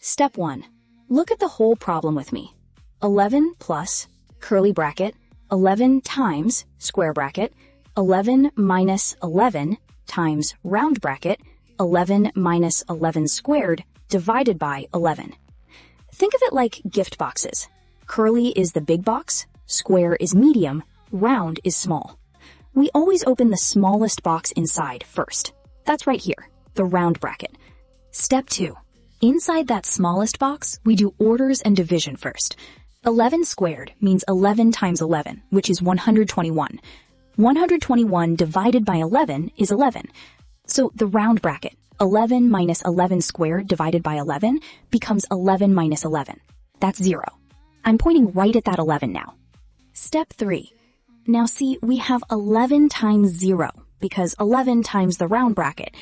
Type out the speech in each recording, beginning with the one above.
Step 1. Look at the whole problem with me. 11 plus, curly bracket, 11 times, square bracket, 11 minus 11 times round bracket, 11 minus 11 squared divided by 11. Think of it like gift boxes. Curly is the big box, square is medium, round is small. We always open the smallest box inside first. That's right here, the round bracket. Step 2. Inside that smallest box, we do orders and division first. 11 squared means 11 times 11, which is 121. 121 divided by 11 is 11. So the round bracket, 11 minus 11 squared divided by 11, becomes 11 minus 11. That's 0. I'm pointing right at that 11 now. Step 3. Now see, we have 11 times 0, because 11 times the round bracket.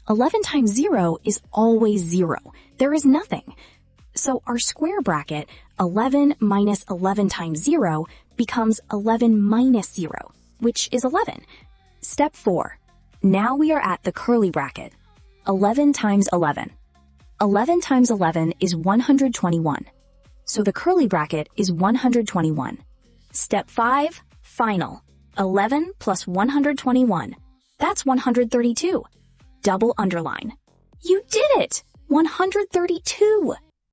11 times 0 is always 0. There is nothing. So our square bracket, 11 minus 11 times 0, becomes 11 minus 0, which is 11. Step 4. Now we are at the curly bracket. 11 times 11. 11 times 11 is 121. So the curly bracket is 121. Step 5, final. 11 plus 121. That's 132. Double underline. You did it! 132!